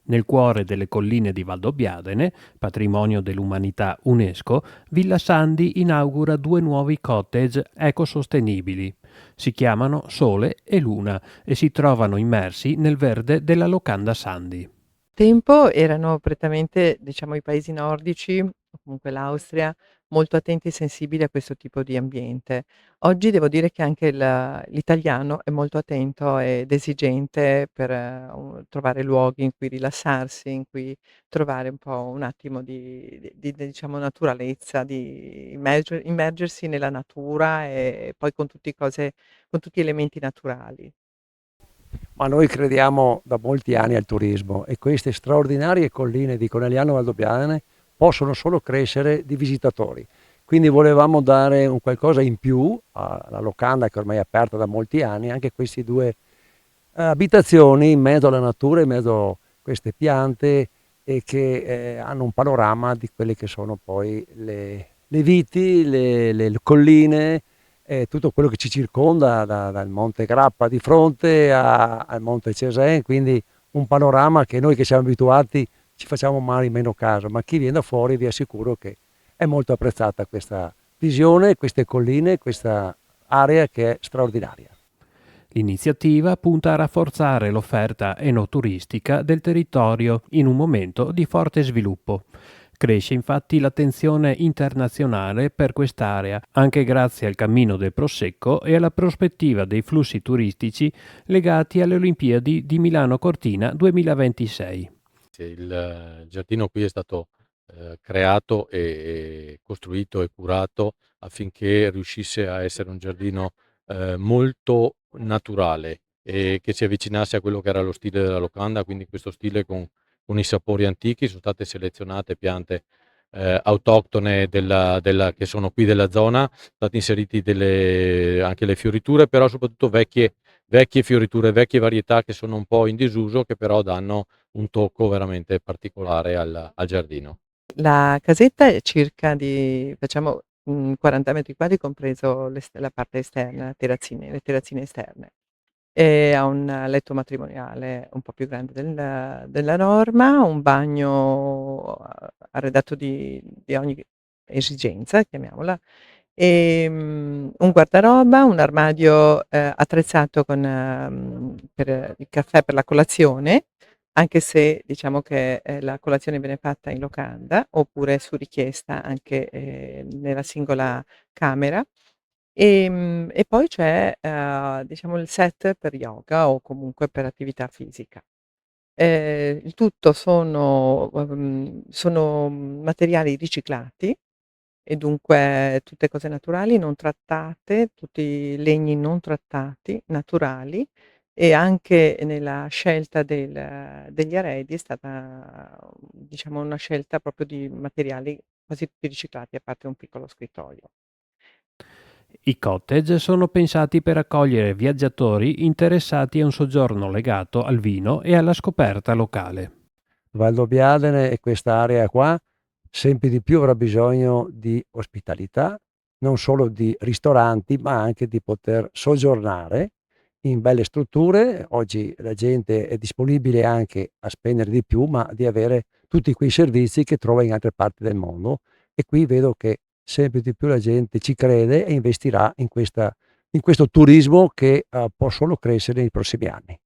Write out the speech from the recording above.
Nel cuore delle colline di Valdobbiadene, patrimonio dell'umanità UNESCO, Villa Sandi inaugura 2 nuovi cottage ecosostenibili. Si chiamano Sole e Luna e si trovano immersi nel verde della locanda Sandi. Tempo erano prettamente, diciamo, i paesi nordici, o comunque l'Austria, molto attenti e sensibili a questo tipo di ambiente. Oggi devo dire che anche l'italiano è molto attento ed esigente per, trovare luoghi in cui rilassarsi, in cui trovare un po' un attimo di diciamo naturalezza, di immergersi nella natura e poi con tutti elementi naturali. Ma noi crediamo da molti anni al turismo e queste straordinarie colline di Conegliano Valdobbiadene possono solo crescere di visitatori. Quindi volevamo dare un qualcosa in più alla locanda che ormai è aperta da molti anni, anche queste 2 abitazioni in mezzo alla natura, in mezzo a queste piante e che hanno un panorama di quelle che sono poi le viti, le colline, tutto quello che ci circonda, dal Monte Grappa di fronte al Monte Cesena, quindi un panorama che noi che siamo abituati ci facciamo male meno caso, ma chi viene da fuori vi assicuro che è molto apprezzata questa visione, queste colline, questa area che è straordinaria. L'iniziativa punta a rafforzare l'offerta enoturistica del territorio in un momento di forte sviluppo. Cresce infatti l'attenzione internazionale per quest'area, anche grazie al cammino del Prosecco e alla prospettiva dei flussi turistici legati alle Olimpiadi di Milano Cortina 2026. Il giardino qui è stato creato e costruito e curato affinché riuscisse a essere un giardino molto naturale e che si avvicinasse a quello che era lo stile della locanda, quindi questo stile con i sapori antichi. Sono state selezionate piante autoctone che sono qui della zona, sono state inseriti anche le fioriture, però soprattutto vecchie fioriture, vecchie varietà che sono un po' in disuso, che però danno un tocco veramente particolare al giardino. La casetta è circa facciamo, 40 metri quadri compreso la parte esterna, le terrazzine esterne. Ha un letto matrimoniale un po' più grande della norma, un bagno arredato di ogni esigenza, chiamiamola, un guardaroba, un armadio, attrezzato per il caffè per la colazione, anche se diciamo che, la colazione viene fatta in locanda, oppure su richiesta anche, nella singola camera. E poi c'è, diciamo il set per yoga o comunque per attività fisica. Il tutto sono materiali riciclati e dunque tutte cose naturali, non trattate, tutti legni non trattati, naturali e anche nella scelta degli arredi è stata, diciamo, una scelta proprio di materiali quasi tutti riciclati, a parte un piccolo scrittoio. I cottage sono pensati per accogliere viaggiatori interessati a un soggiorno legato al vino e alla scoperta locale. Valdobbiadene e quest'area qua sempre di più avrà bisogno di ospitalità, non solo di ristoranti, ma anche di poter soggiornare in belle strutture. Oggi la gente è disponibile anche a spendere di più, ma di avere tutti quei servizi che trova in altre parti del mondo. E qui vedo che sempre di più la gente ci crede e investirà in questo turismo che può solo crescere nei prossimi anni.